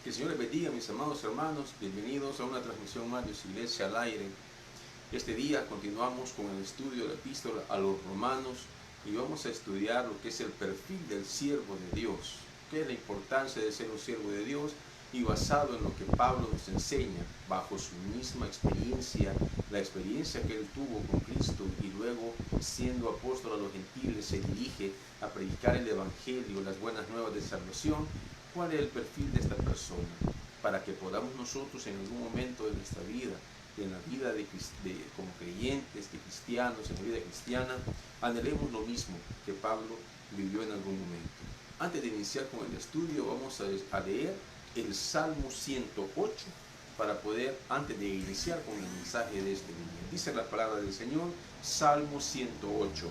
Que el Señor les bendiga, mis amados hermanos. Bienvenidos a una transmisión más de su Iglesia al Aire. Este día continuamos con el estudio de la epístola a los romanos y vamos a estudiar lo que es el perfil del siervo de Dios. ¿Qué es la importancia de ser un siervo de Dios? Y basado en lo que Pablo nos enseña, bajo su misma experiencia, la experiencia que él tuvo con Cristo y luego siendo apóstol a los gentiles se dirige a predicar el Evangelio, las buenas nuevas de salvación. ¿Cuál es el perfil de esta persona? Para que podamos nosotros en algún momento de nuestra vida, en la vida como creyentes, de cristianos, en la vida cristiana, anhelemos lo mismo que Pablo vivió en algún momento. Antes de iniciar con el estudio, vamos a leer el Salmo 108 para poder, antes de iniciar con el mensaje de este día. Dice la palabra del Señor, Salmo 108.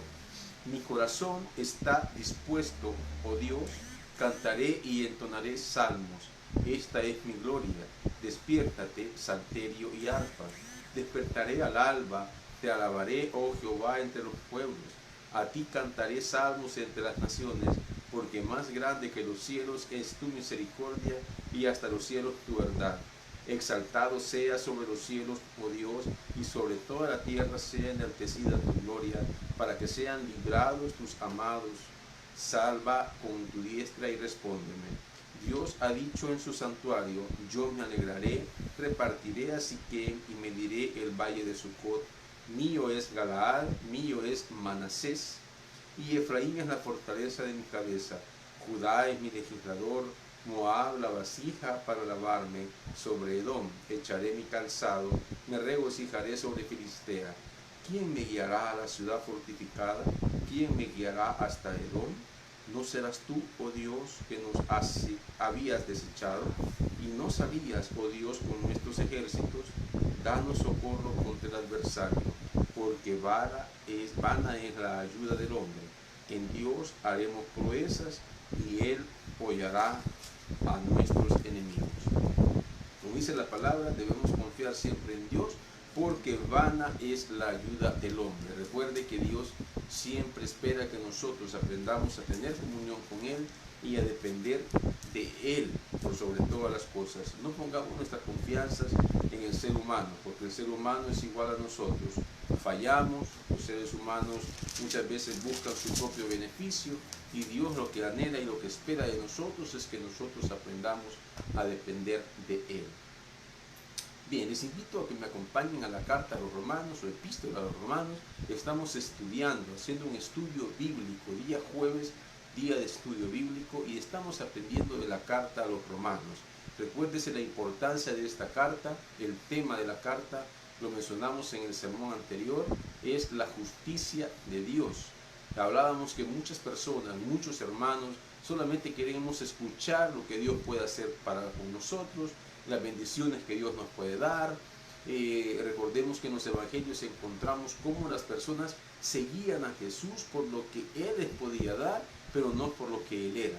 Mi corazón está dispuesto, oh Dios, cantaré y entonaré salmos. Esta es mi gloria. Despiértate, salterio y arpa. Despertaré al alba, te alabaré, oh Jehová, entre los pueblos. A ti cantaré salmos entre las naciones, porque más grande que los cielos es tu misericordia y hasta los cielos tu verdad. Exaltado sea sobre los cielos, oh Dios, y sobre toda la tierra sea enaltecida tu gloria, para que sean librados tus amados. Salva con tu diestra y respóndeme. Dios ha dicho en su santuario, yo me alegraré, repartiré a Siquem y mediré el valle de Sucot. Mío es Galaad, mío es Manasés, y Efraín es la fortaleza de mi cabeza. Judá es mi legislador, Moab la vasija para lavarme. Sobre Edom echaré mi calzado, me regocijaré sobre Filistea. ¿Quién me guiará a la ciudad fortificada? ¿Quién me guiará hasta Edom? ¿No serás tú, oh Dios, que nos habías desechado? ¿Y no salías, oh Dios, con nuestros ejércitos? Danos socorro contra el adversario, porque vana es la ayuda del hombre. En Dios haremos proezas y Él hollará a nuestros enemigos. Como dice la palabra, debemos confiar siempre en Dios, porque vana es la ayuda del hombre. Recuerde que Dios siempre espera que nosotros aprendamos a tener comunión con Él y a depender de Él por sobre todas las cosas. No pongamos nuestras confianzas en el ser humano, porque el ser humano es igual a nosotros. Fallamos, los seres humanos muchas veces buscan su propio beneficio y Dios lo que anhela y lo que espera de nosotros es que nosotros aprendamos a depender de Él. Bien, les invito a que me acompañen a la carta a los romanos o epístola a los romanos. Estamos estudiando, haciendo un estudio bíblico, día jueves, día de estudio bíblico, y estamos aprendiendo de la carta a los romanos. Recuérdese la importancia de esta carta, el tema de la carta, lo mencionamos en el sermón anterior, es la justicia de Dios. Hablábamos que muchas personas, muchos hermanos, solamente queremos escuchar lo que Dios puede hacer con nosotros, las bendiciones que Dios nos puede dar. Recordemos que en los evangelios encontramos cómo las personas seguían a Jesús por lo que Él les podía dar, pero no por lo que Él era.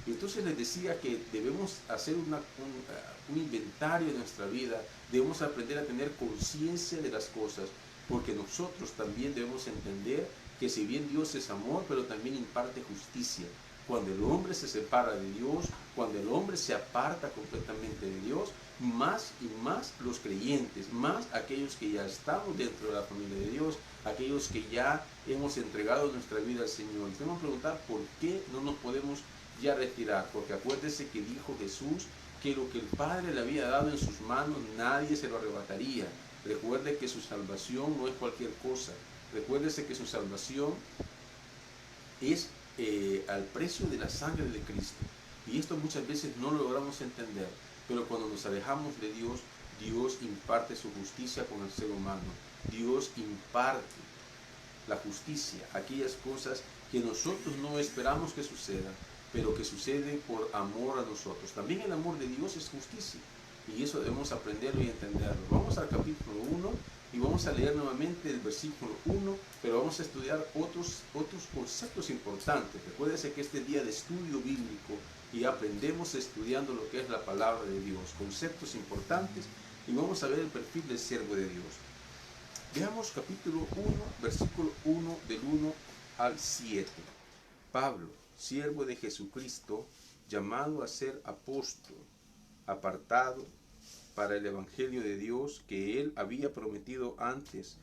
Entonces les decía que debemos hacer un inventario de nuestra vida, debemos aprender a tener conciencia de las cosas, porque nosotros también debemos entender que si bien Dios es amor, pero también imparte justicia. Cuando el hombre se separa de Dios, cuando el hombre se aparta completamente de Dios, más y más los creyentes, más aquellos que ya estamos dentro de la familia de Dios, aquellos que ya hemos entregado nuestra vida al Señor. Y tenemos que preguntar por qué no nos podemos ya retirar, porque acuérdese que dijo Jesús que lo que el Padre le había dado en sus manos nadie se lo arrebataría. Recuerde que su salvación no es cualquier cosa. Recuérdese que su salvación es al precio de la sangre de Cristo. Y esto muchas veces no lo logramos entender, pero cuando nos alejamos de Dios, Dios imparte su justicia con el ser humano. Dios imparte la justicia, aquellas cosas que nosotros no esperamos que sucedan, pero que suceden por amor a nosotros. También el amor de Dios es justicia, y eso debemos aprenderlo y entenderlo. Vamos al capítulo 1 y vamos a leer nuevamente el versículo 1, pero vamos a estudiar otros conceptos importantes. Recuérdese que este día de estudio bíblico y aprendemos estudiando lo que es la palabra de Dios, conceptos importantes, y vamos a ver el perfil del siervo de Dios. Veamos capítulo 1, versículo 1 del 1 al 7. Pablo, siervo de Jesucristo, llamado a ser apóstol, apartado para el Evangelio de Dios que Él había prometido antes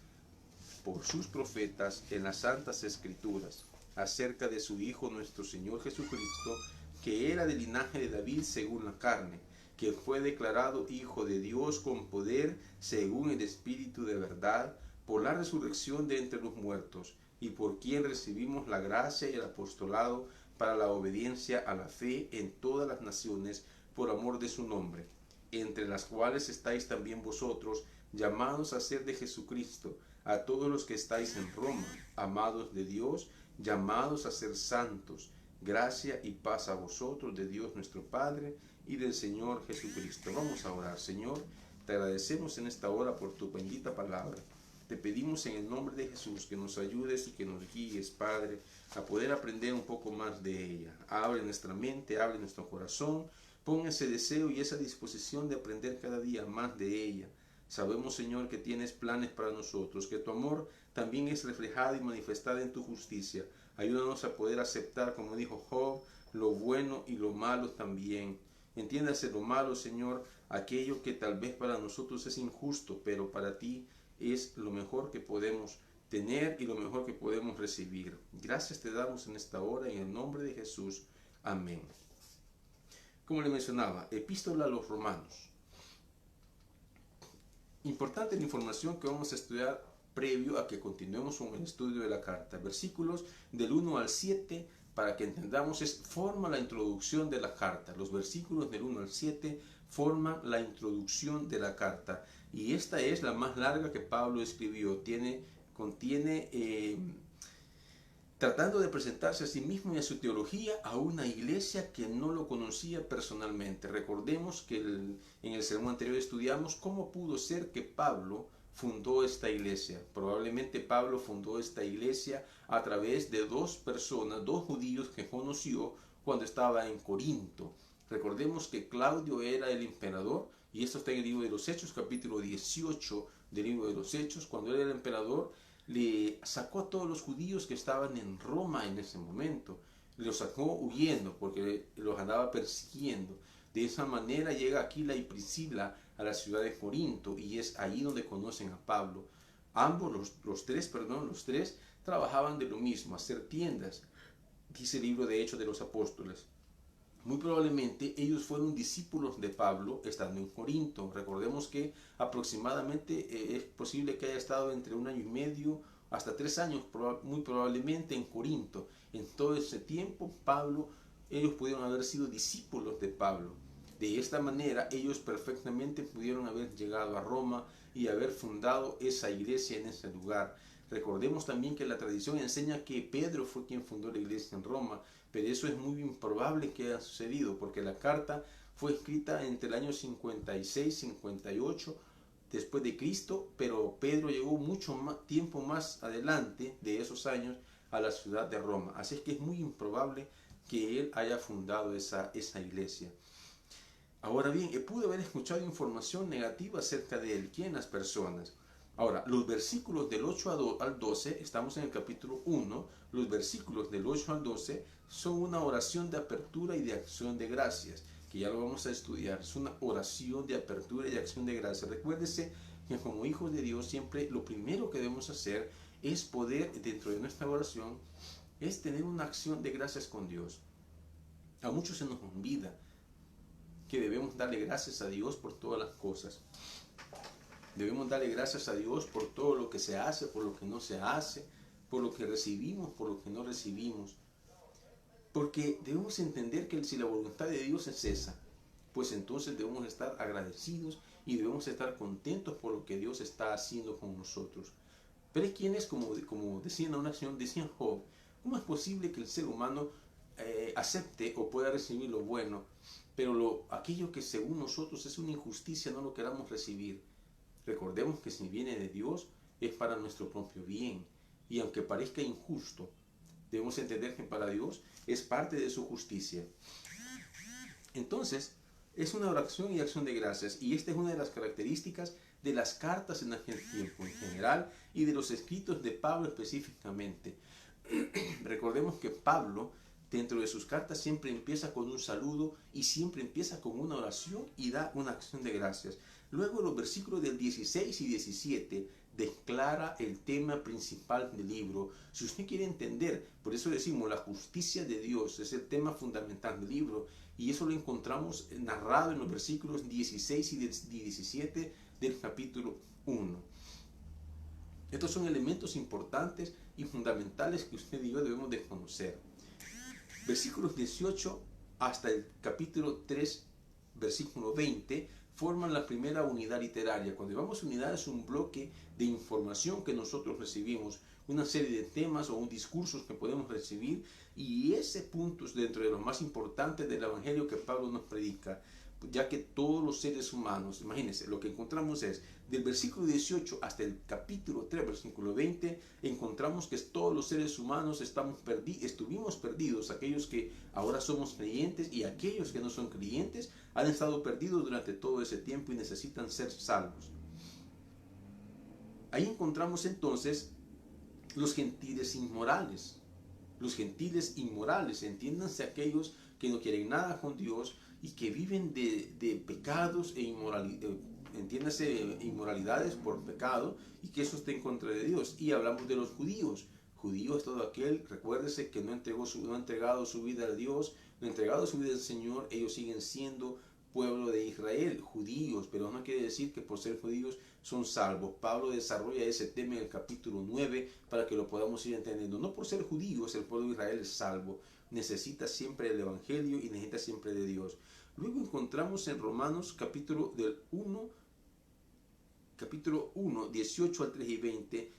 por sus profetas en las Santas Escrituras, acerca de su Hijo nuestro Señor Jesucristo, que era del linaje de David según la carne, que fue declarado Hijo de Dios con poder según el Espíritu de verdad, por la resurrección de entre los muertos, y por quien recibimos la gracia y el apostolado para la obediencia a la fe en todas las naciones, por amor de su nombre, entre las cuales estáis también vosotros, llamados a ser de Jesucristo, a todos los que estáis en Roma, amados de Dios, llamados a ser santos. Gracia y paz a vosotros de Dios nuestro Padre y del Señor Jesucristo. Vamos a orar. Señor, te agradecemos en esta hora por tu bendita palabra. Te pedimos en el nombre de Jesús que nos ayudes y que nos guíes, Padre, a poder aprender un poco más de ella. Abre nuestra mente, abre nuestro corazón, pon ese deseo y esa disposición de aprender cada día más de ella. Sabemos, Señor, que tienes planes para nosotros, que tu amor también es reflejado y manifestado en tu justicia. Ayúdanos a poder aceptar, como dijo Job, lo bueno y lo malo también. Entiéndase lo malo, Señor, aquello que tal vez para nosotros es injusto, pero para ti es lo mejor que podemos tener y lo mejor que podemos recibir. Gracias te damos en esta hora, en el nombre de Jesús. Amén. Como le mencionaba, Epístola a los Romanos. Importante la información que vamos a estudiar previo a que continuemos con el estudio de la carta. Versículos del 1 al 7, para que entendamos, forma la introducción de la carta. Los versículos del 1 al 7 forman la introducción de la carta. Y esta es la más larga que Pablo escribió. Contiene tratando de presentarse a sí mismo y a su teología a una iglesia que no lo conocía personalmente. Recordemos que en el sermón anterior estudiamos cómo pudo ser que Pablo fundó esta iglesia. Probablemente Pablo fundó esta iglesia a través de dos personas, dos judíos que conoció cuando estaba en Corinto. Recordemos que Claudio era el emperador, y esto está en el libro de los Hechos, capítulo 18 del libro de los Hechos. Cuando él era el emperador, le sacó a todos los judíos que estaban en Roma en ese momento. Los sacó huyendo porque los andaba persiguiendo. De esa manera llega Aquila y Priscila a la ciudad de Corinto y es ahí donde conocen a Pablo. Ambos, los tres, trabajaban de lo mismo, hacer tiendas, dice el libro de Hechos de los Apóstoles. Muy probablemente ellos fueron discípulos de Pablo estando en Corinto. Recordemos que aproximadamente es posible que haya estado entre 1 año y medio hasta 3 años, muy probablemente en Corinto. En todo ese tiempo ellos pudieron haber sido discípulos de Pablo. De esta manera ellos perfectamente pudieron haber llegado a Roma y haber fundado esa iglesia en ese lugar. Recordemos también que la tradición enseña que Pedro fue quien fundó la iglesia en Roma, pero eso es muy improbable que haya sucedido, porque la carta fue escrita entre el año 56-58 después de Cristo, pero Pedro llegó mucho tiempo más adelante de esos años a la ciudad de Roma. Así es que es muy improbable que él haya fundado esa iglesia. Ahora bien, pude haber escuchado información negativa acerca de él. ¿Quién? Las personas. Ahora, los versículos del 8 al 12, estamos en el capítulo 1, los versículos del 8 al 12 son una oración de apertura y de acción de gracias, que ya lo vamos a estudiar. Es una oración de apertura y de acción de gracias. Recuérdese que como hijos de Dios siempre lo primero que debemos hacer es poder, dentro de nuestra oración, es tener una acción de gracias con Dios. A muchos se nos olvida que debemos darle gracias a Dios por todas las cosas. Debemos darle gracias a Dios por todo lo que se hace, por lo que no se hace, por lo que recibimos, por lo que no recibimos. Porque debemos entender que si la voluntad de Dios es esa, pues entonces debemos estar agradecidos y debemos estar contentos por lo que Dios está haciendo con nosotros. Pero hay quienes, como decían en una acción, decían Job, ¿cómo es posible que el ser humano acepte o pueda recibir lo bueno, pero aquello que según nosotros es una injusticia no lo queramos recibir? Recordemos que si viene de Dios es para nuestro propio bien, y aunque parezca injusto, debemos entender que para Dios es parte de su justicia. Entonces, es una oración y acción de gracias, y esta es una de las características de las cartas en aquel tiempo en general y de los escritos de Pablo específicamente. Recordemos que Pablo dentro de sus cartas siempre empieza con un saludo y siempre empieza con una oración y da una acción de gracias. Luego los versículos del 16 y 17 declara el tema principal del libro. Si usted quiere entender, por eso decimos la justicia de Dios es el tema fundamental del libro, y eso lo encontramos narrado en los versículos 16 y 17 del capítulo 1. Estos son elementos importantes y fundamentales que usted y yo debemos de conocer. Versículos 18 hasta el capítulo 3, versículo 20, forman la primera unidad literaria. Cuando llamamos unidad es un bloque de información que nosotros recibimos, una serie de temas o un discurso que podemos recibir, y ese punto es dentro de lo más importante del evangelio que Pablo nos predica, ya que todos los seres humanos, imagínense, lo que encontramos es, del versículo 18 hasta el capítulo 3, versículo 20, encontramos que todos los seres humanos estuvimos perdidos, aquellos que ahora somos creyentes y aquellos que no son creyentes han estado perdidos durante todo ese tiempo y necesitan ser salvos. Ahí encontramos entonces los gentiles inmorales. Los gentiles inmorales, entiéndanse aquellos que no quieren nada con Dios y que viven de pecados e inmoralidades por pecado, y que eso está en contra de Dios. Y hablamos de los judíos. Judío es todo aquel, recuérdese, que no ha entregado su vida a Dios, no ha entregado su vida al Señor. Ellos siguen siendo pueblo de Israel, judíos, pero no quiere decir que por ser judíos son salvos. Pablo desarrolla ese tema en el capítulo 9 para que lo podamos ir entendiendo. No por ser judíos el pueblo de Israel es salvo, necesita siempre el evangelio y necesita siempre de Dios. Luego encontramos en Romanos capítulo 1, 18 al 3 y 20,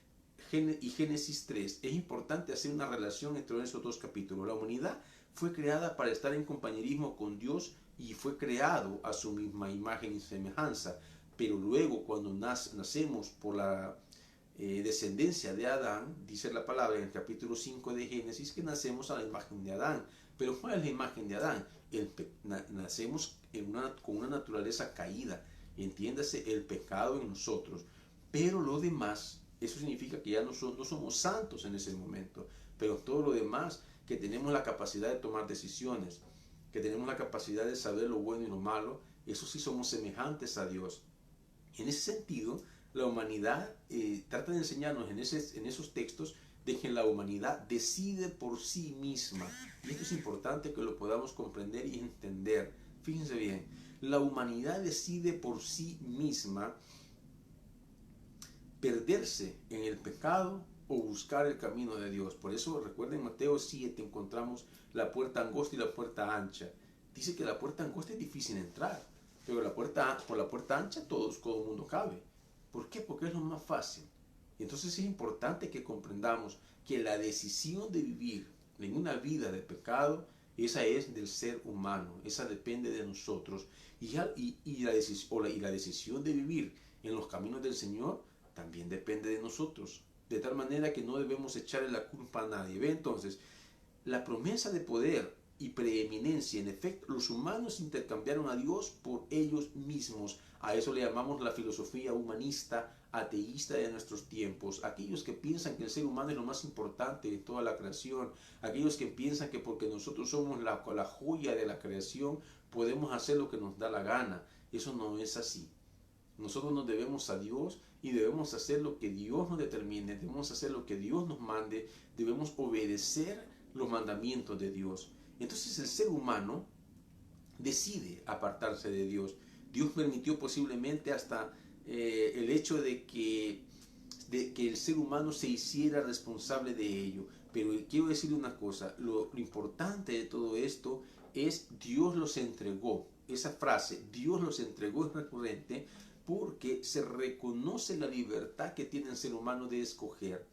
y Génesis 3. Es importante hacer una relación entre esos dos capítulos. La humanidad fue creada para estar en compañerismo con Dios y fue creado a su misma imagen y semejanza. Pero luego, cuando nacemos por la descendencia de Adán, dice la palabra en el capítulo 5 de Génesis, que nacemos a la imagen de Adán. Pero ¿cuál es la imagen de Adán? Nacemos con una naturaleza caída, entiéndase, el pecado en nosotros. Pero lo demás, eso significa que ya no somos santos en ese momento, pero todo lo demás, que tenemos la capacidad de tomar decisiones, que tenemos la capacidad de saber lo bueno y lo malo, eso sí somos semejantes a Dios. En ese sentido, la humanidad trata de enseñarnos en esos textos de que la humanidad decide por sí misma. Y esto es importante que lo podamos comprender y entender. Fíjense bien, la humanidad decide por sí misma perderse en el pecado o buscar el camino de Dios. Por eso recuerden Mateo 7 encontramos la puerta angosta y la puerta ancha. Dice que la puerta angosta es difícil entrar, pero por la puerta ancha todo el mundo cabe. ¿Por qué? Porque es lo más fácil. Entonces es importante que comprendamos que la decisión de vivir en una vida de pecado, esa es del ser humano, esa depende de nosotros. Y la decisión de vivir en los caminos del Señor también depende de nosotros. De tal manera que no debemos echarle la culpa a nadie. Ve entonces, la promesa de poder y preeminencia, en efecto, los humanos intercambiaron a Dios por ellos mismos. A eso le llamamos la filosofía humanista, ateísta de nuestros tiempos. Aquellos que piensan que el ser humano es lo más importante de toda la creación. Aquellos que piensan que porque nosotros somos la joya de la creación, podemos hacer lo que nos da la gana. Eso no es así. Nosotros nos debemos a Dios y debemos hacer lo que Dios nos determine, debemos hacer lo que Dios nos mande, debemos obedecer los mandamientos de Dios. Entonces el ser humano decide apartarse de Dios. Dios permitió posiblemente hasta el hecho de que el ser humano se hiciera responsable de ello. Pero quiero decirle una cosa, lo importante de todo esto es Dios los entregó. Esa frase, Dios los entregó, es recurrente porque se reconoce la libertad que tiene el ser humano de escoger.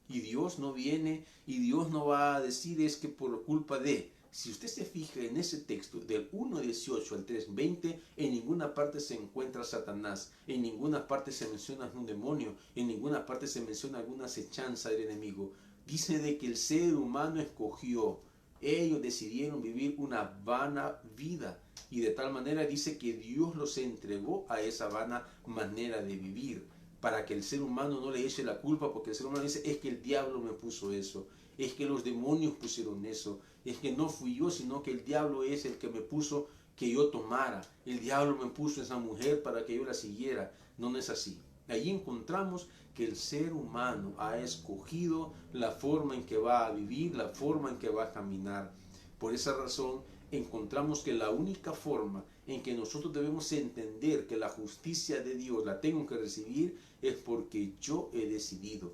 Y Dios no viene y Dios no va a decir es que por culpa de... Si usted se fija en ese texto del 1.18 al 3.20, en ninguna parte se encuentra Satanás, en ninguna parte se menciona un demonio, en ninguna parte se menciona alguna acechanza del enemigo. Dice de que el ser humano escogió, ellos decidieron vivir una vana vida, y de tal manera dice que Dios los entregó a esa vana manera de vivir, para que el ser humano no le eche la culpa, porque el ser humano dice, es que el diablo me puso eso, es que los demonios pusieron eso, es que no fui yo, sino que el diablo es el que me puso que yo tomara. El diablo me puso esa mujer para que yo la siguiera. No, no es así. Allí encontramos que el ser humano ha escogido la forma en que va a vivir, la forma en que va a caminar. Por esa razón encontramos que la única forma en que nosotros debemos entender que la justicia de Dios la tengo que recibir es porque yo he decidido.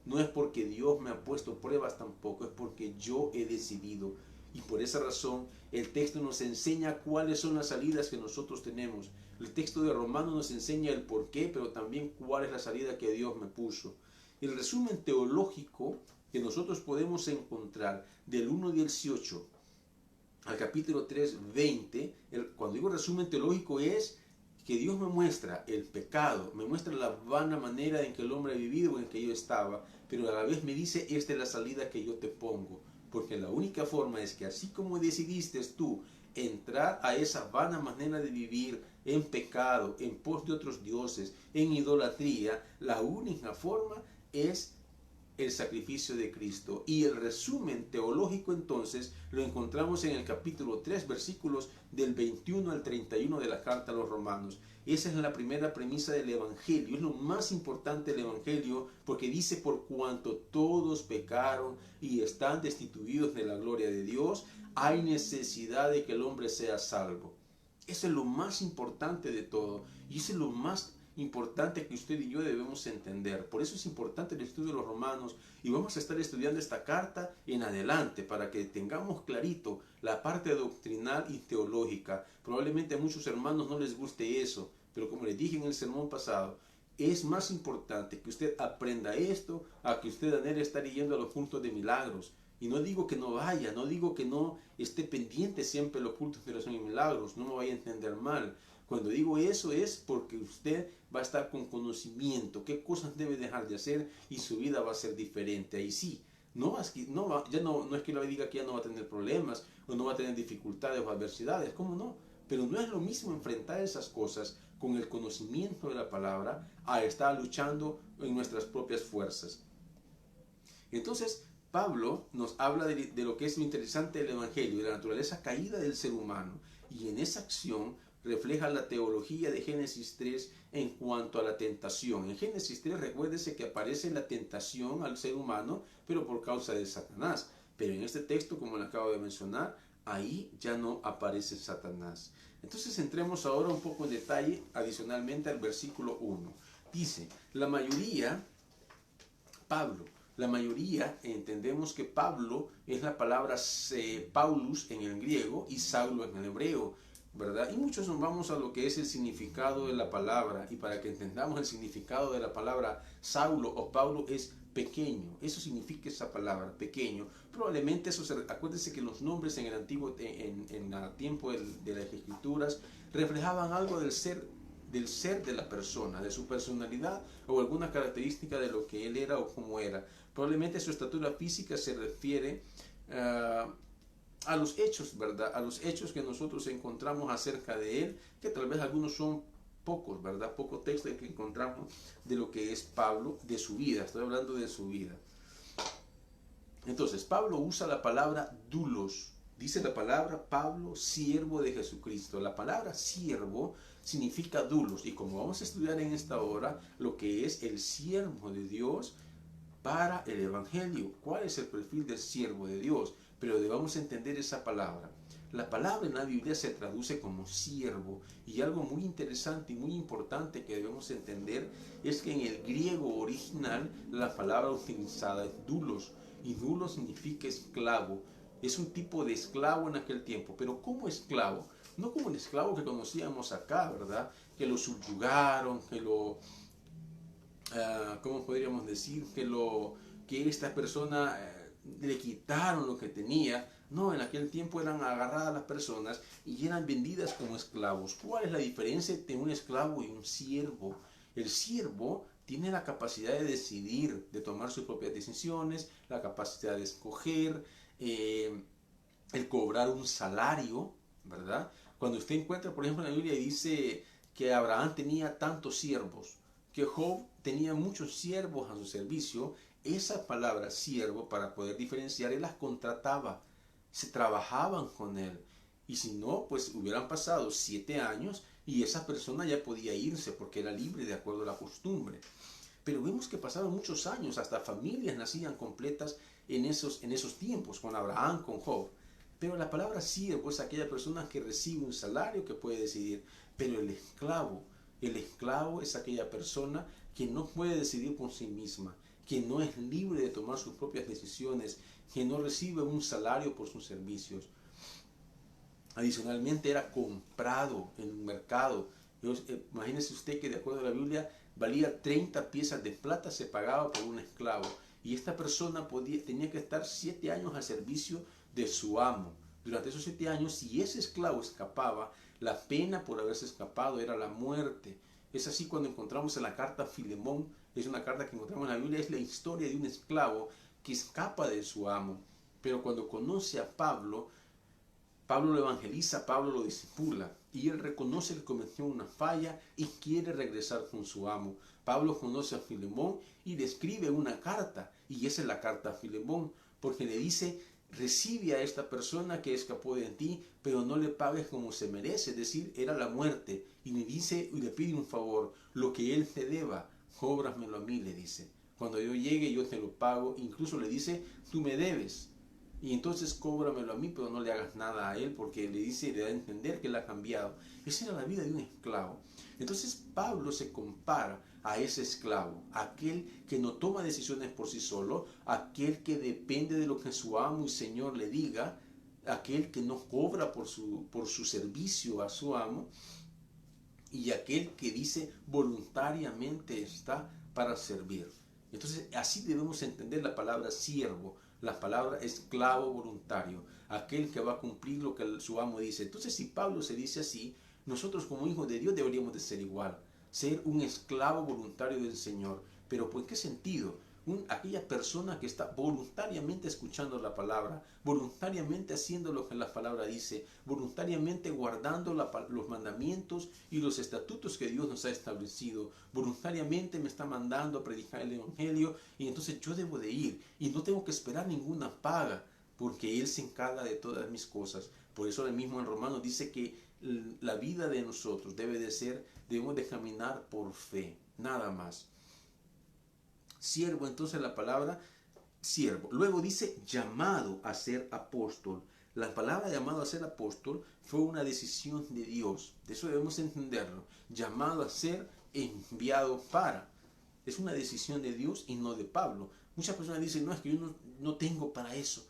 No es porque Dios me ha puesto pruebas tampoco, es porque yo he decidido. Y por esa razón el texto nos enseña cuáles son las salidas que nosotros tenemos. El texto de Romanos nos enseña el por qué, pero también cuál es la salida que Dios me puso. El resumen teológico que nosotros podemos encontrar del 1:18 al capítulo 3:20, cuando digo resumen teológico es que Dios me muestra el pecado, me muestra la vana manera en que el hombre ha vivido, en que yo estaba, pero a la vez me dice, esta es la salida que yo te pongo, porque la única forma es que así como decidiste tú entrar a esa vana manera de vivir en pecado, en pos de otros dioses, en idolatría, la única forma es el sacrificio de Cristo. Y el resumen teológico entonces lo encontramos en el capítulo 3, versículos del 21 al 31 de la carta a los Romanos. Esa es la primera premisa del Evangelio, es lo más importante del Evangelio, porque dice: por cuanto todos pecaron y están destituidos de la gloria de Dios, hay necesidad de que el hombre sea salvo. Eso es lo más importante de todo, y eso es lo más importante que usted y yo debemos entender. Por eso es importante el estudio de los Romanos, y vamos a estar estudiando esta carta en adelante para que tengamos clarito la parte doctrinal y teológica. Probablemente a muchos hermanos no les guste eso, pero como les dije en el sermón pasado, es más importante que usted aprenda esto a que usted anhele estar yendo a los cultos de milagros. Y no digo que no vaya, no digo que no esté pendiente siempre de los cultos de oración y milagros, no me vaya a entender mal. Cuando digo eso es porque usted va a estar con conocimiento, qué cosas debe dejar de hacer, y su vida va a ser diferente. Ahí sí, no es que, no es que le diga que ya no va a tener problemas, o no va a tener dificultades o adversidades, ¿cómo no? Pero no es lo mismo enfrentar esas cosas con el conocimiento de la palabra a estar luchando en nuestras propias fuerzas. Entonces, Pablo nos habla de lo que es lo interesante del Evangelio, de la naturaleza caída del ser humano, y en esa acción refleja la teología de Génesis 3 en cuanto a la tentación. En Génesis 3 recuérdese que aparece la tentación al ser humano, pero por causa de Satanás. Pero en este texto, como le acabo de mencionar, ahí ya no aparece Satanás. Entonces entremos ahora un poco en detalle adicionalmente al versículo 1. Dice, la mayoría, entendemos que Pablo es la palabra Paulus en el griego y Saulo en el hebreo, ¿verdad? Y muchos nos vamos a lo que es el significado de la palabra, y para que entendamos el significado de la palabra Saulo o Pablo es pequeño. Eso significa esa palabra, pequeño. Probablemente acuérdense que los nombres en el antiguo, en el tiempo de las escrituras, reflejaban algo del ser de la persona, de su personalidad o alguna característica de lo que él era o cómo era. Probablemente su estatura física se refiere a los hechos, ¿verdad? A los hechos que nosotros encontramos acerca de él, que tal vez algunos son pocos, ¿verdad? Poco texto que encontramos de lo que es Pablo, de su vida. Estoy hablando de su vida. Entonces, Pablo usa la palabra doulos. Dice la palabra Pablo, siervo de Jesucristo. La palabra siervo significa doulos. Y como vamos a estudiar en esta hora lo que es el siervo de Dios para el Evangelio, ¿cuál es el perfil del siervo de Dios? Pero debemos entender esa palabra. La palabra en la Biblia se traduce como siervo, y algo muy interesante y muy importante que debemos entender es que en el griego original la palabra utilizada es doulos, y doulos significa esclavo. Es un tipo de esclavo en aquel tiempo, pero como esclavo, no como el esclavo que conocíamos acá, ¿verdad? Que lo subyugaron, que lo... ¿cómo podríamos decir? Que esta persona le quitaron lo que tenía. No, en aquel tiempo eran agarradas las personas y eran vendidas como esclavos. ¿Cuál es la diferencia entre un esclavo y un siervo? El siervo tiene la capacidad de decidir, de tomar sus propias decisiones, la capacidad de escoger, el cobrar un salario, ¿verdad? Cuando usted encuentra, por ejemplo, en la Biblia dice que Abraham tenía tantos siervos, que Job tenía muchos siervos a su servicio. Esa palabra siervo, para poder diferenciar, él las contrataba. se trabajaban con él. Y si no, pues hubieran pasado 7 años y esa persona ya podía irse porque era libre de acuerdo a la costumbre. Pero vemos que pasaron muchos años, hasta familias nacían completas en esos tiempos, con Abraham, con Job. Pero la palabra siervo es aquella persona que recibe un salario que puede decidir. Pero el esclavo es aquella persona que no puede decidir por sí misma, que no es libre de tomar sus propias decisiones, que no recibe un salario por sus servicios. Adicionalmente era comprado en un mercado. Imagínese usted que de acuerdo a la Biblia valía 30 piezas de plata, se pagaba por un esclavo. Y esta persona tenía que estar 7 años al servicio de su amo. Durante esos 7 años, si ese esclavo escapaba, la pena por haberse escapado era la muerte. Es así cuando encontramos en la carta a Filemón, es una carta que encontramos en la Biblia, es la historia de un esclavo que escapa de su amo. Pero cuando conoce a Pablo, Pablo lo evangeliza, Pablo lo discipula y él reconoce que cometió una falla y quiere regresar con su amo. Pablo conoce a Filemón y le escribe una carta, y esa es la carta a Filemón, porque le dice: recibe a esta persona que escapó de ti, pero no le pagues como se merece, es decir, era la muerte. Y le dice y le pide un favor: lo que él te deba, cóbramelo a mí, le dice. Cuando yo llegue yo te lo pago. Incluso le dice: tú me debes, y entonces cóbramelo a mí, pero no le hagas nada a él, porque le dice, le da a entender que él ha cambiado. Esa era la vida de un esclavo. Entonces Pablo se compara a ese esclavo, aquel que no toma decisiones por sí solo, aquel que depende de lo que su amo y señor le diga, aquel que no cobra por su servicio a su amo, y aquel que dice voluntariamente está para servir. Entonces así debemos entender la palabra siervo, la palabra esclavo voluntario, aquel que va a cumplir lo que su amo dice. Entonces si Pablo se dice así, nosotros como hijos de Dios deberíamos de ser igual, ser un esclavo voluntario del Señor. Pero ¿por qué sentido? Aquella persona que está voluntariamente escuchando la palabra, voluntariamente haciendo lo que la palabra dice, voluntariamente guardando los mandamientos y los estatutos que Dios nos ha establecido, voluntariamente me está mandando a predicar el Evangelio, y entonces yo debo de ir y no tengo que esperar ninguna paga, porque Él se encarga de todas mis cosas. Por eso el mismo en Romanos dice que la vida de nosotros debemos de caminar por fe, nada más. Siervo, entonces la palabra siervo. Luego dice llamado a ser apóstol. La palabra llamado a ser apóstol fue una decisión de Dios. De eso debemos entenderlo. Llamado a ser enviado para. Es una decisión de Dios y no de Pablo. Muchas personas dicen: no, es que yo no tengo para eso.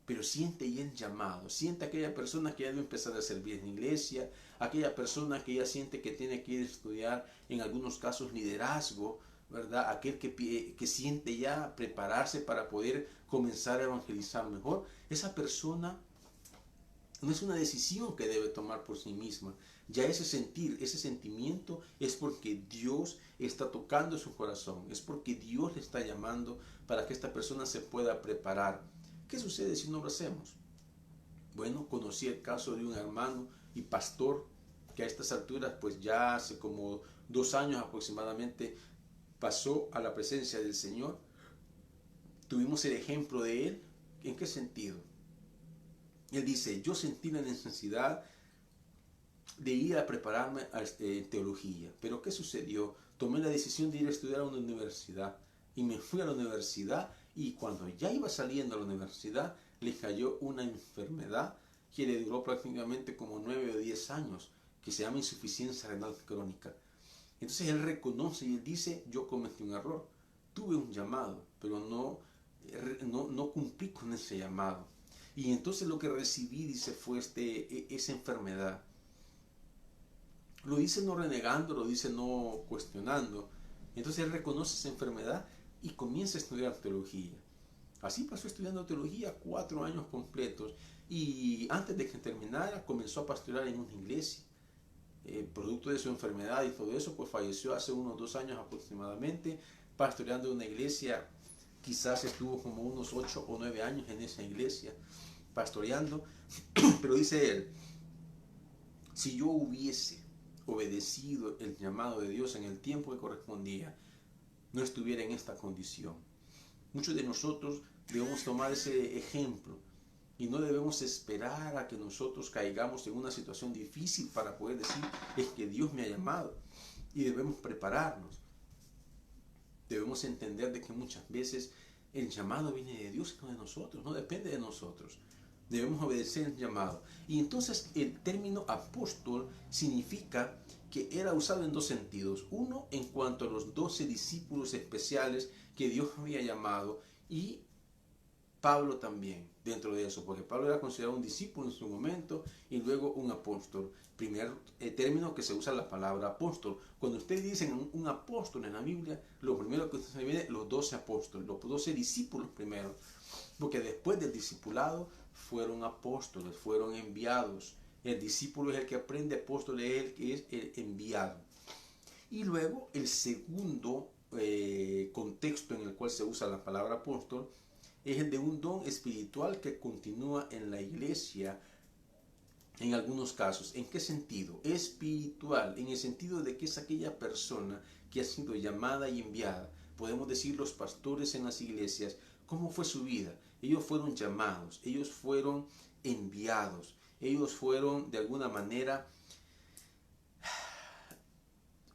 Pero siente ya el llamado. Siente aquella persona que ya debe empezar a servir en la iglesia. Aquella persona que ya siente que tiene que ir a estudiar, en algunos casos, liderazgo, ¿verdad? Aquel que siente ya prepararse para poder comenzar a evangelizar mejor. Esa persona no es una decisión que debe tomar por sí misma. Ya ese sentir, ese sentimiento es porque Dios está tocando su corazón. Es porque Dios le está llamando para que esta persona se pueda preparar. ¿Qué sucede si no lo hacemos? Bueno, conocí el caso de un hermano y pastor que a estas alturas, pues ya hace como 2 años aproximadamente, pasó a la presencia del Señor. Tuvimos el ejemplo de él. ¿En qué sentido? Él dice: yo sentí la necesidad de ir a prepararme en teología. Pero ¿qué sucedió? Tomé la decisión de ir a estudiar a una universidad. Y me fui a la universidad, y cuando ya iba saliendo a la universidad, le cayó una enfermedad que le duró prácticamente como 9 o 10 años, que se llama insuficiencia renal crónica. Entonces él reconoce y él dice: yo cometí un error, tuve un llamado, pero no cumplí con ese llamado. Y entonces lo que recibí, dice, fue esa enfermedad. Lo dice no renegando, lo dice no cuestionando. Entonces él reconoce esa enfermedad y comienza a estudiar teología. Así pasó estudiando teología 4 años completos, y antes de que terminara comenzó a pastorear en una iglesia. Producto de su enfermedad y todo eso, pues falleció hace unos 2 años aproximadamente, pastoreando una iglesia. Quizás estuvo como unos 8 o 9 años en esa iglesia pastoreando. Pero dice él: si yo hubiese obedecido el llamado de Dios en el tiempo que correspondía, no estuviera en esta condición. Muchos de nosotros debemos tomar ese ejemplo y no debemos esperar a que nosotros caigamos en una situación difícil para poder decir, es que Dios me ha llamado. Y debemos prepararnos. Debemos entender de que muchas veces el llamado viene de Dios y no de nosotros, no depende de nosotros. Debemos obedecer el llamado. Y entonces el término apóstol significa que era usado en dos sentidos. Uno, en cuanto a los 12 discípulos especiales que Dios había llamado, y Pablo también dentro de eso, porque Pablo era considerado un discípulo en su momento y luego un apóstol. Primer término que se usa la palabra apóstol. Cuando ustedes dicen un apóstol en la Biblia, lo primero que se viene los 12 apóstoles, los 12 discípulos primero, porque después del discipulado fueron apóstoles, fueron enviados. El discípulo es el que aprende, apóstol es el que es el enviado. Y luego el segundo contexto en el cual se usa la palabra apóstol es el de un don espiritual que continúa en la iglesia en algunos casos. ¿En qué sentido? Espiritual, en el sentido de que es aquella persona que ha sido llamada y enviada. Podemos decir los pastores en las iglesias, ¿cómo fue su vida? Ellos fueron llamados, ellos fueron enviados, ellos fueron de alguna manera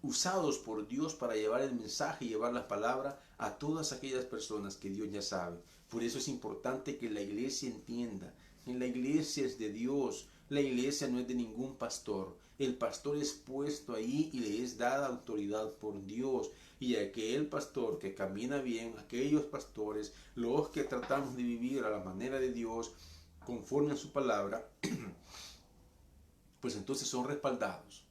usados por Dios para llevar el mensaje y llevar la palabra a todas aquellas personas que Dios ya sabe. Por eso es importante que la iglesia entienda que la iglesia es de Dios, la iglesia no es de ningún pastor. El pastor es puesto ahí y le es dada autoridad por Dios. Y aquel pastor que camina bien, aquellos pastores, los que tratamos de vivir a la manera de Dios, conforme a su palabra, pues entonces son respaldados.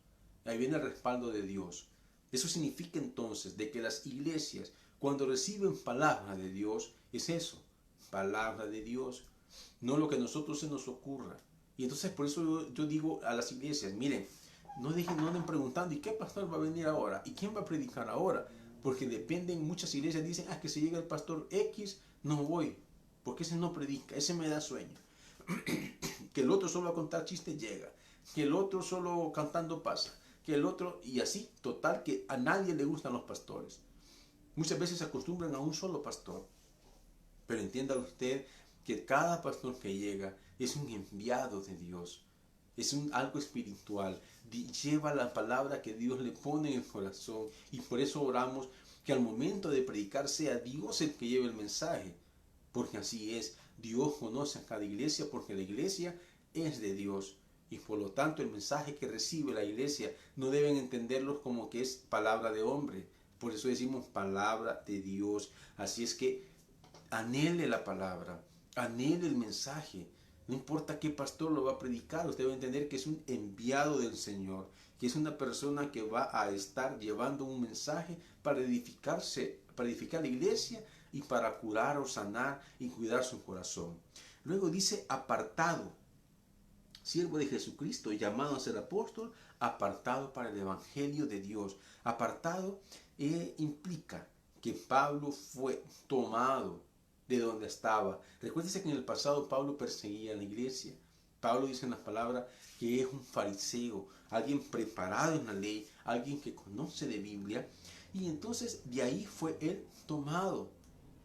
Ahí viene el respaldo de Dios. Eso significa entonces de que las iglesias, cuando reciben palabra de Dios, es eso, palabra de Dios, no lo que a nosotros se nos ocurra. Y entonces por eso yo digo a las iglesias, miren, no anden preguntando, ¿y qué pastor va a venir ahora? ¿Y quién va a predicar ahora? Porque dependen, muchas iglesias dicen, que si llega el pastor X, no voy, porque ese no predica, ese me da sueño. Que el otro solo a contar chistes llega, que el otro solo cantando pasa, que el otro, y así, total, que a nadie le gustan los pastores. Muchas veces se acostumbran a un solo pastor, pero entienda usted que cada pastor que llega es un enviado de Dios, es algo espiritual, lleva la palabra que Dios le pone en el corazón, y por eso oramos que al momento de predicar sea Dios el que lleve el mensaje, porque así es. Dios conoce a cada iglesia porque la iglesia es de Dios. Y por lo tanto el mensaje que recibe la iglesia no deben entenderlos como que es palabra de hombre. Por eso decimos palabra de Dios. Así es que anhele la palabra, anhele el mensaje. No importa qué pastor lo va a predicar, usted debe entender que es un enviado del Señor, que es una persona que va a estar llevando un mensaje para edificarse, para edificar la iglesia y para curar o sanar y cuidar su corazón. Luego dice apartado, siervo de Jesucristo, llamado a ser apóstol, apartado para el evangelio de Dios. Apartado implica que Pablo fue tomado de donde estaba. Recuérdese que en el pasado Pablo perseguía a la iglesia. Pablo dice en las palabras que es un fariseo, alguien preparado en la ley, alguien que conoce de Biblia. Y entonces de ahí fue él tomado,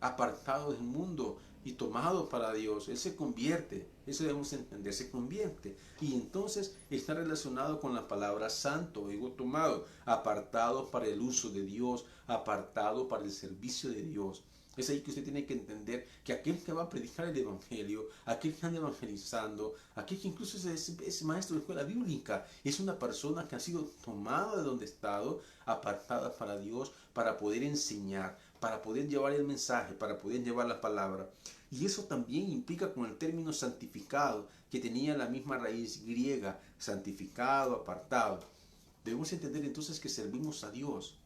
apartado del mundo y tomado para Dios. Él se convierte, eso debemos entender, se convierte. Y entonces está relacionado con la palabra santo, digo tomado, apartado para el uso de Dios, apartado para el servicio de Dios. Es ahí que usted tiene que entender que aquel que va a predicar el evangelio, aquel que anda evangelizando, aquel que incluso es maestro de escuela bíblica, es una persona que ha sido tomada de donde ha estado, apartada para Dios, para poder enseñar, para poder llevar el mensaje, para poder llevar la palabra. Y eso también implica con el término santificado, que tenía la misma raíz griega, santificado, apartado. Debemos entender entonces que servimos a Dios.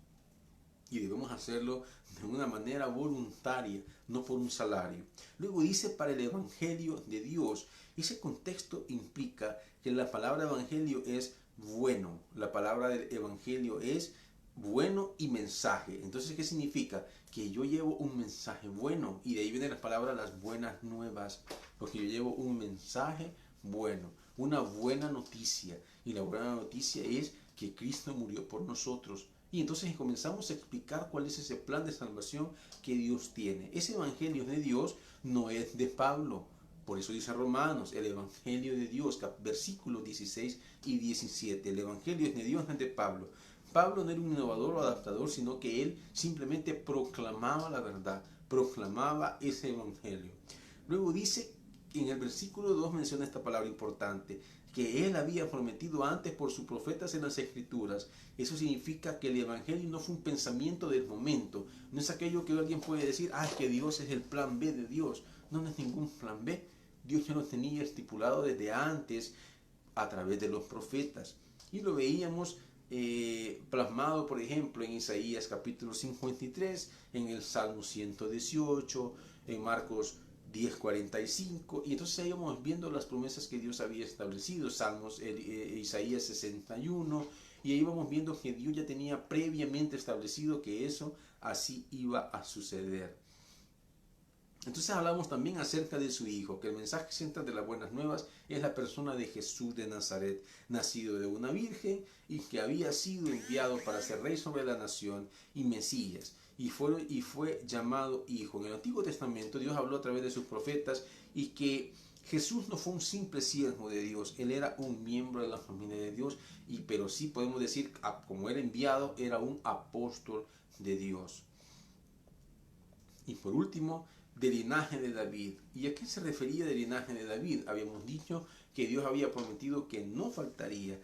Y debemos hacerlo de una manera voluntaria, no por un salario. Luego dice para el evangelio de Dios. Ese contexto implica que la palabra evangelio es bueno. La palabra del evangelio es bueno y mensaje. Entonces, ¿qué significa? Que yo llevo un mensaje bueno. Y de ahí viene la palabra las buenas nuevas. Porque yo llevo un mensaje bueno, una buena noticia. Y la buena noticia es que Cristo murió por nosotros. Y entonces comenzamos a explicar cuál es ese plan de salvación que Dios tiene. Ese evangelio de Dios no es de Pablo. Por eso dice Romanos, el Evangelio de Dios, versículos 16 y 17. El Evangelio es de Dios, no es de Pablo. Pablo no era un innovador o adaptador, sino que él simplemente proclamaba la verdad, proclamaba ese Evangelio. Luego dice, en el versículo 2 menciona esta palabra importante, que él había prometido antes por sus profetas en las Escrituras. Eso significa que el Evangelio no fue un pensamiento del momento, no es aquello que alguien puede decir, que Dios es el plan B de Dios. No, no es ningún plan B. Dios ya lo tenía estipulado desde antes a través de los profetas. Y lo veíamos plasmado, por ejemplo, en Isaías capítulo 53, en el Salmo 118, en Marcos 10:45, y entonces ahí vamos viendo las promesas que Dios había establecido, Isaías 61, y ahí vamos viendo que Dios ya tenía previamente establecido que eso así iba a suceder. Entonces hablamos también acerca de su Hijo, que el mensaje central de las buenas nuevas es la persona de Jesús de Nazaret, nacido de una virgen y que había sido enviado para ser rey sobre la nación y Mesías, y fue llamado Hijo. En el Antiguo Testamento Dios habló a través de sus profetas y que Jesús no fue un simple siervo de Dios, Él era un miembro de la familia de Dios, pero sí podemos decir, como era enviado, era un apóstol de Dios. Y por último, del linaje de David. ¿Y a qué se refería del linaje de David? Habíamos dicho que Dios había prometido que no faltaría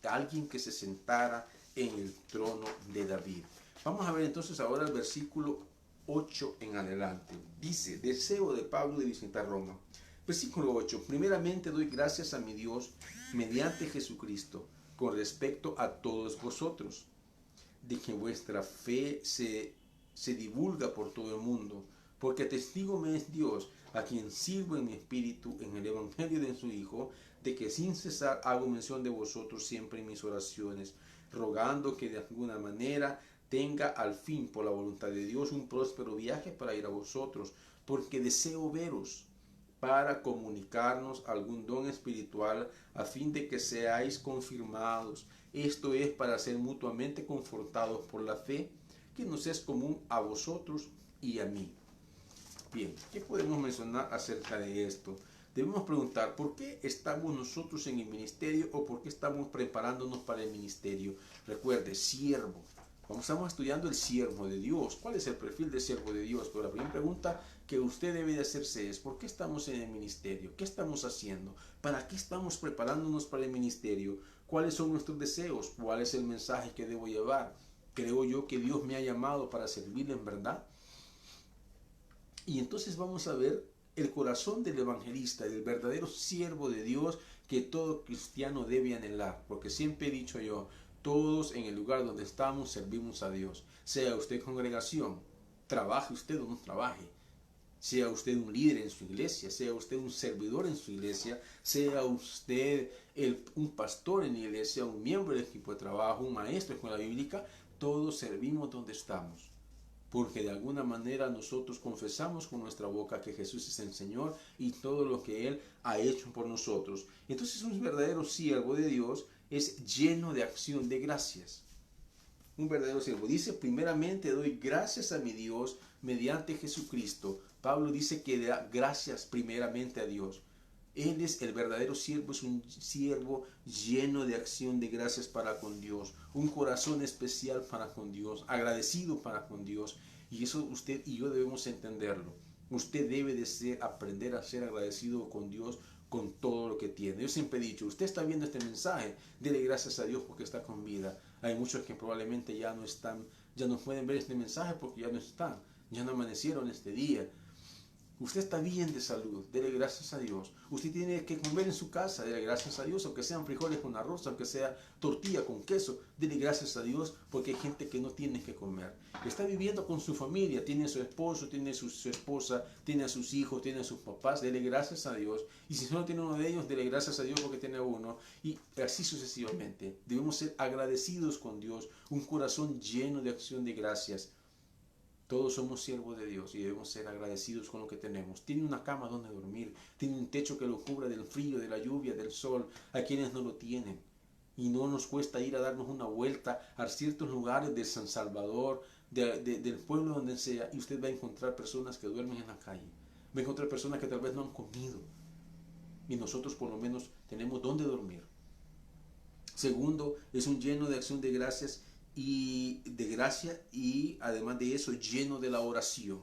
alguien que se sentara en el trono de David. Vamos a ver entonces ahora el versículo 8 en adelante. Dice, deseo de Pablo de visitar Roma. Versículo 8, primeramente doy gracias a mi Dios mediante Jesucristo con respecto a todos vosotros, de que vuestra fe se divulga por todo el mundo, porque testigo me es Dios, a quien sirvo en mi espíritu en el Evangelio de su Hijo, de que sin cesar hago mención de vosotros siempre en mis oraciones, rogando que de alguna manera tenga al fin, por la voluntad de Dios, un próspero viaje para ir a vosotros, porque deseo veros, para comunicarnos algún don espiritual, a fin de que seáis confirmados. Esto es para ser mutuamente confortados por la fe, que nos es común a vosotros y a mí. Bien, ¿qué podemos mencionar acerca de esto? Debemos preguntar, ¿por qué estamos nosotros en el ministerio o por qué estamos preparándonos para el ministerio? Recuerde, siervo. Estamos estudiando el siervo de Dios. ¿Cuál es el perfil de siervo de Dios? Pero la primera pregunta que usted debe de hacerse es, ¿por qué estamos en el ministerio? ¿Qué estamos haciendo? ¿Para qué estamos preparándonos para el ministerio? ¿Cuáles son nuestros deseos? ¿Cuál es el mensaje que debo llevar? ¿Creo yo que Dios me ha llamado para servirle en verdad? Y entonces vamos a ver el corazón del evangelista, del verdadero siervo de Dios que todo cristiano debe anhelar. Porque siempre he dicho yo, todos en el lugar donde estamos servimos a Dios. Sea usted congregación, trabaje usted o no trabaje. Sea usted un líder en su iglesia, sea usted un servidor en su iglesia, sea usted un pastor en la iglesia, un miembro del equipo de trabajo, un maestro de escuela bíblica, todos servimos donde estamos. Porque de alguna manera nosotros confesamos con nuestra boca que Jesús es el Señor y todo lo que Él ha hecho por nosotros. Entonces un verdadero siervo de Dios es lleno de acción de gracias. Un verdadero siervo dice, primeramente doy gracias a mi Dios mediante Jesucristo. Pablo dice que da gracias primeramente a Dios. Él es el verdadero siervo, es un siervo lleno de acción de gracias para con Dios, un corazón especial para con Dios, agradecido para con Dios. Y eso usted y yo debemos entenderlo. Usted debe de aprender a ser agradecido con Dios con todo lo que tiene. Yo siempre he dicho, usted está viendo este mensaje, dele gracias a Dios porque está con vida. Hay muchos que probablemente ya no están, ya no pueden ver este mensaje porque ya no están, ya no amanecieron este día. Usted está bien de salud, dele gracias a Dios. Usted tiene que comer en su casa, dele gracias a Dios, aunque sean frijoles con arroz, aunque sea tortilla con queso, dele gracias a Dios porque hay gente que no tiene que comer. Está viviendo con su familia, tiene a su esposo, tiene a su esposa, tiene a sus hijos, tiene a sus papás, dele gracias a Dios. Y si solo tiene uno de ellos, dele gracias a Dios porque tiene uno. Y así sucesivamente. Debemos ser agradecidos con Dios, un corazón lleno de acción de gracias. Todos somos siervos de Dios y debemos ser agradecidos con lo que tenemos. Tiene una cama donde dormir, tiene un techo que lo cubra del frío, de la lluvia, del sol, a quienes no lo tienen. Y no nos cuesta ir a darnos una vuelta a ciertos lugares de San Salvador, del pueblo donde sea, y usted va a encontrar personas que duermen en la calle. ven otras personas que tal vez no han comido y nosotros por lo menos tenemos dónde dormir. Segundo, es un lleno de acción de gracias y de gracia, y además de eso lleno de la oración.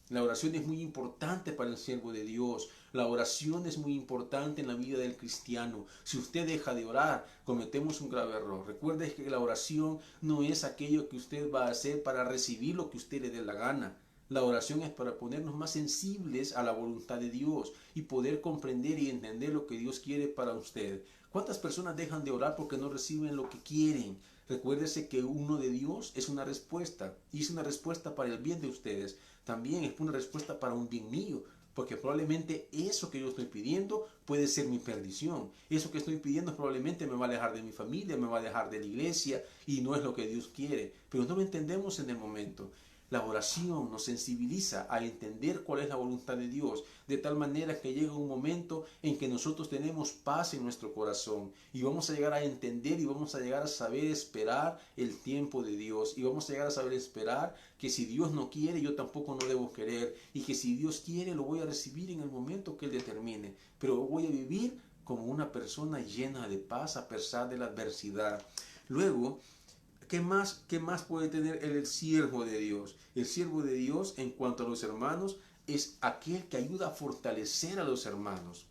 La oración es muy importante para el siervo de Dios. La oración es muy importante en la vida del cristiano. Si usted deja de orar, cometemos un grave error. Recuerde que la oración no es aquello que usted va a hacer para recibir lo que usted le dé la gana. La oración es para ponernos más sensibles a la voluntad de Dios y poder comprender y entender lo que Dios quiere para usted. ¿Cuántas personas dejan de orar porque no reciben lo que quieren? Recuérdese que uno de Dios es una respuesta, y es una respuesta para el bien de ustedes. También es una respuesta para un bien mío, porque probablemente eso que yo estoy pidiendo puede ser mi perdición. Eso que estoy pidiendo probablemente me va a alejar de mi familia, me va a alejar de la iglesia, y no es lo que Dios quiere. Pero no lo entendemos en el momento. La oración nos sensibiliza a entender cuál es la voluntad de Dios, de tal manera que llega un momento en que nosotros tenemos paz en nuestro corazón y vamos a llegar a entender y vamos a llegar a saber esperar el tiempo de Dios, y vamos a llegar a saber esperar que si Dios no quiere, yo tampoco no debo querer, y que si Dios quiere, lo voy a recibir en el momento que Él determine, pero voy a vivir como una persona llena de paz a pesar de la adversidad. Luego, ¿qué más puede tener el siervo de Dios? El siervo de Dios, en cuanto a los hermanos, es aquel que ayuda a fortalecer a los hermanos.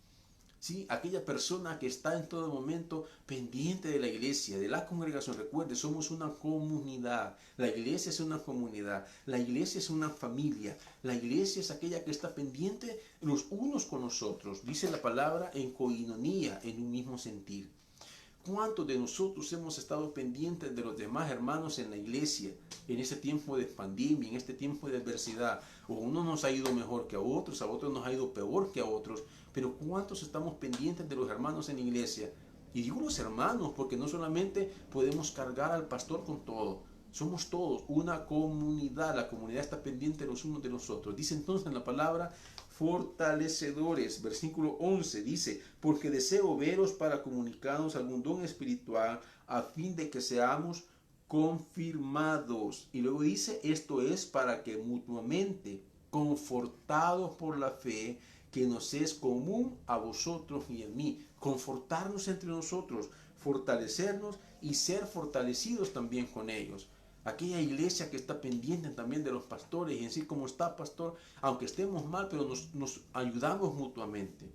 ¿Sí? Aquella persona que está en todo momento pendiente de la iglesia, de la congregación. Recuerde, somos una comunidad. La iglesia es una comunidad. La iglesia es una familia. La iglesia es aquella que está pendiente los unos con los otros. Dice la palabra en coinonía, en un mismo sentir. ¿Cuántos de nosotros hemos estado pendientes de los demás hermanos en la iglesia en este tiempo de pandemia, en este tiempo de adversidad? O uno nos ha ido mejor que a otros nos ha ido peor que a otros, pero ¿cuántos estamos pendientes de los hermanos en la iglesia? Y digo los hermanos porque no solamente podemos cargar al pastor con todo, somos todos una comunidad. La comunidad está pendiente los unos de los otros. Dice entonces en la palabra, fortalecedores. Versículo 11 dice, porque deseo veros para comunicarnos algún don espiritual a fin de que seamos confirmados. Y luego dice, esto es para que mutuamente, confortados por la fe que nos es común a vosotros y a mí, confortarnos entre nosotros, fortalecernos y ser fortalecidos también con ellos. Aquella iglesia que está pendiente también de los pastores y decir cómo está pastor, aunque estemos mal, pero nos ayudamos mutuamente.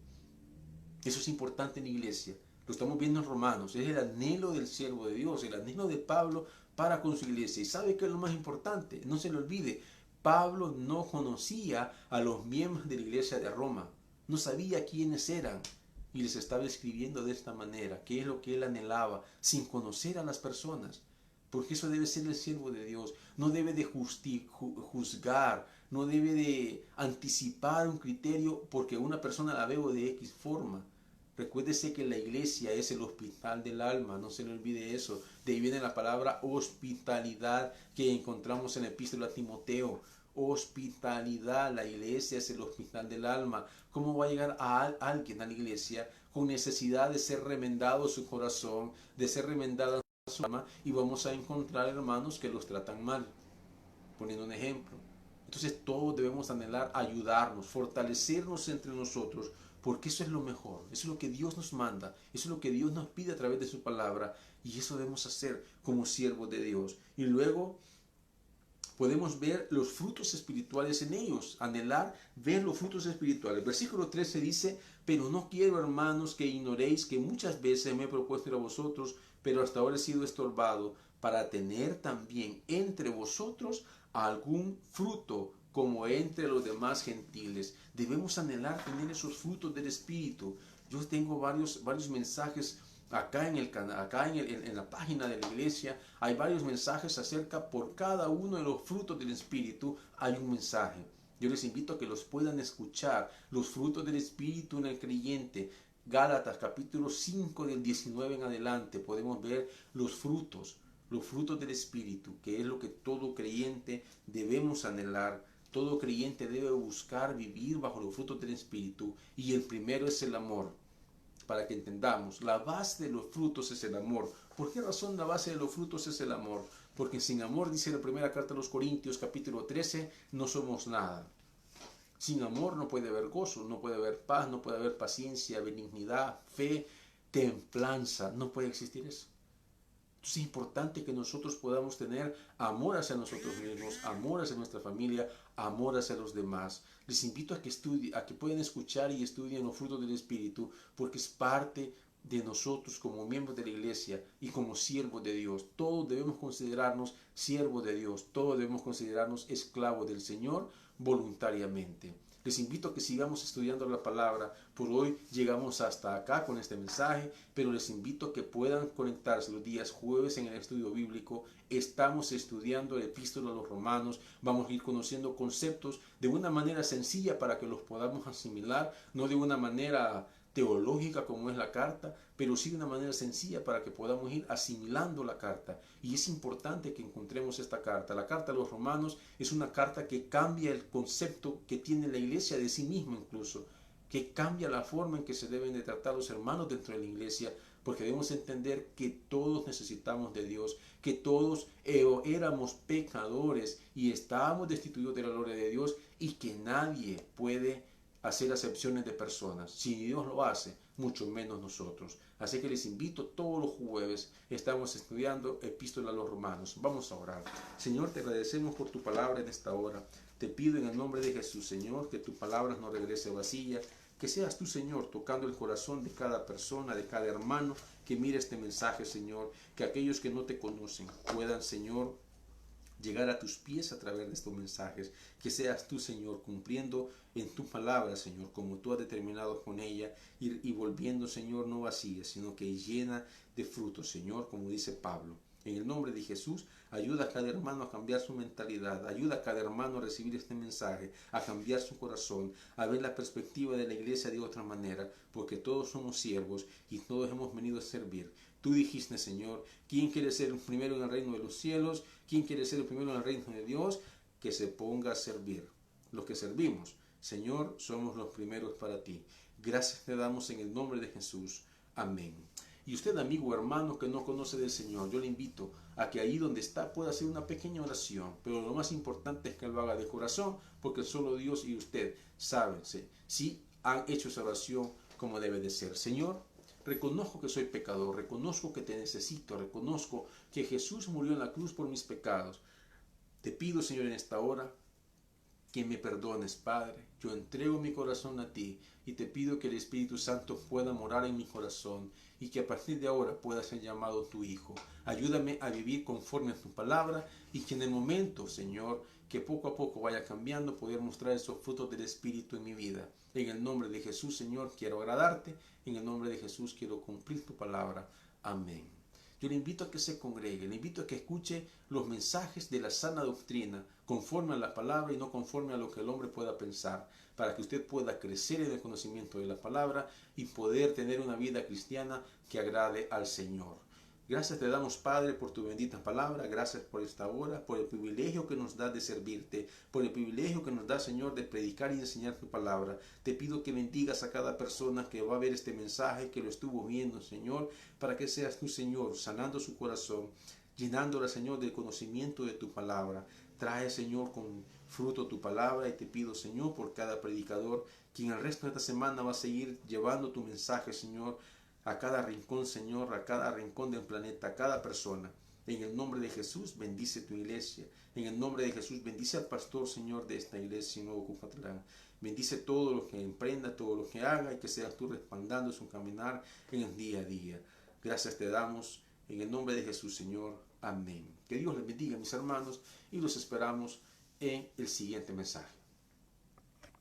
Eso es importante en la iglesia. Lo estamos viendo en Romanos. Es el anhelo del siervo de Dios, el anhelo de Pablo para con su iglesia. ¿Y sabe qué es lo más importante? No se le olvide, Pablo no conocía a los miembros de la iglesia de Roma. No sabía quiénes eran. Y les estaba escribiendo de esta manera, qué es lo que él anhelaba, sin conocer a las personas. Porque eso debe ser el siervo de Dios. No debe de juzgar, no debe de anticipar un criterio porque una persona la veo de X forma. Recuérdese que la iglesia es el hospital del alma, no se le olvide eso. De ahí viene la palabra hospitalidad que encontramos en la epístola a Timoteo. Hospitalidad, la iglesia es el hospital del alma. ¿Cómo va a llegar a alguien a la iglesia con necesidad de ser remendado su corazón, de ser remendado su alma, y vamos a encontrar hermanos que los tratan mal? Poniendo un ejemplo. Entonces todos debemos anhelar ayudarnos, fortalecernos entre nosotros, porque eso es lo mejor, eso es lo que Dios nos manda, eso es lo que Dios nos pide a través de su palabra, y eso debemos hacer como siervos de Dios. Y luego podemos ver los frutos espirituales en ellos, anhelar ver los frutos espirituales. Versículo 13 dice, pero no quiero, hermanos, que ignoréis que muchas veces me he propuesto ir a vosotros, pero hasta ahora he sido estorbado, para tener también entre vosotros algún fruto, como entre los demás gentiles. Debemos anhelar tener esos frutos del Espíritu. Yo tengo varios mensajes acá en la página de la iglesia. Hay varios mensajes acerca, por cada uno de los frutos del Espíritu hay un mensaje. Yo les invito a que los puedan escuchar. Los frutos del Espíritu en el creyente. Gálatas capítulo 5 del 19 en adelante podemos ver los frutos del Espíritu, que es lo que todo creyente debemos anhelar. Todo creyente debe buscar vivir bajo los frutos del Espíritu, y el primero es el amor. Para que entendamos, la base de los frutos es el amor. ¿Por qué razón la base de los frutos es el amor? Porque sin amor, dice la primera carta a los Corintios capítulo 13, no somos nada. Sin amor no puede haber gozo, no puede haber paz, no puede haber paciencia, benignidad, fe, templanza. No puede existir eso. Entonces es importante que nosotros podamos tener amor hacia nosotros mismos, amor hacia nuestra familia, amor hacia los demás. Les invito a que estudien, a que puedan escuchar y estudien los frutos del Espíritu, porque es parte de nosotros como miembros de la iglesia y como siervos de Dios. Todos debemos considerarnos siervos de Dios, todos debemos considerarnos esclavos del Señor voluntariamente. Les invito a que sigamos estudiando la palabra. Por hoy llegamos hasta acá con este mensaje, pero les invito a que puedan conectarse los días jueves en el estudio bíblico. Estamos estudiando el epístola a los romanos. Vamos a ir conociendo conceptos de una manera sencilla para que los podamos asimilar, no de una manera teológica como es la carta, pero sí de una manera sencilla para que podamos ir asimilando la carta. Y es importante que encontremos esta carta. La carta a los romanos es una carta que cambia el concepto que tiene la iglesia de sí misma incluso, que cambia la forma en que se deben de tratar los hermanos dentro de la iglesia, porque debemos entender que todos necesitamos de Dios, que todos éramos pecadores y estábamos destituidos de la gloria de Dios y que nadie puede hacer acepciones de personas. Si Dios lo hace, mucho menos nosotros. Así que les invito, todos los jueves estamos estudiando Epístola a los Romanos. Vamos a orar. Señor, te agradecemos por tu palabra en esta hora. Te pido en el nombre de Jesús, Señor, que tu palabra no regrese vacía, que seas tú, Señor, tocando el corazón de cada persona, de cada hermano que mire este mensaje, Señor, que aquellos que no te conocen puedan, Señor, llegar a tus pies a través de estos mensajes, que seas tú, Señor, cumpliendo en tu palabra, Señor, como tú has determinado con ella, y volviendo, Señor, no vacía, sino que llena de frutos, Señor, como dice Pablo. En el nombre de Jesús, ayuda a cada hermano a cambiar su mentalidad, ayuda a cada hermano a recibir este mensaje, a cambiar su corazón, a ver la perspectiva de la iglesia de otra manera, porque todos somos siervos y todos hemos venido a servir. Tú dijiste, Señor, ¿quién quiere ser el primero en el reino de los cielos? ¿Quién quiere ser el primero en el reino de Dios? Que se ponga a servir. Los que servimos, Señor, somos los primeros para ti. Gracias te damos en el nombre de Jesús. Amén. Y usted, amigo o hermano que no conoce del Señor, yo le invito a que ahí donde está pueda hacer una pequeña oración, pero lo más importante es que lo haga de corazón, porque solo Dios y usted saben si han hecho esa oración como debe de ser. Señor, reconozco que soy pecador, reconozco que te necesito, reconozco que Jesús murió en la cruz por mis pecados. Te pido, Señor, en esta hora que me perdones, Padre. Yo entrego mi corazón a ti y te pido que el Espíritu Santo pueda morar en mi corazón y que a partir de ahora pueda ser llamado tu Hijo. Ayúdame a vivir conforme a tu palabra y que en el momento, Señor, que poco a poco vaya cambiando, poder mostrar esos frutos del Espíritu en mi vida. En el nombre de Jesús, Señor, quiero agradarte. En el nombre de Jesús quiero cumplir tu palabra. Amén. Yo le invito a que se congregue, le invito a que escuche los mensajes de la sana doctrina, conforme a la palabra y no conforme a lo que el hombre pueda pensar, para que usted pueda crecer en el conocimiento de la palabra y poder tener una vida cristiana que agrade al Señor. Gracias te damos, Padre, por tu bendita palabra. Gracias por esta hora, por el privilegio que nos da de servirte, por el privilegio que nos da, Señor, de predicar y enseñar tu palabra. Te pido que bendigas a cada persona que va a ver este mensaje, que lo estuvo viendo, Señor, para que seas tú, Señor, sanando su corazón, llenándola, Señor, del conocimiento de tu palabra. Trae, Señor, con fruto tu palabra y te pido, Señor, por cada predicador, quien el resto de esta semana va a seguir llevando tu mensaje, Señor, a cada rincón, Señor, a cada rincón del planeta, a cada persona. En el nombre de Jesús, bendice tu iglesia. En el nombre de Jesús, bendice al pastor, Señor, de esta iglesia, Nuevo Cucatlán. Bendice todo lo que emprenda, todo lo que haga y que seas tú respaldando su caminar en el día a día. Gracias te damos en el nombre de Jesús, Señor. Amén. Que Dios les bendiga, mis hermanos, y los esperamos en el siguiente mensaje.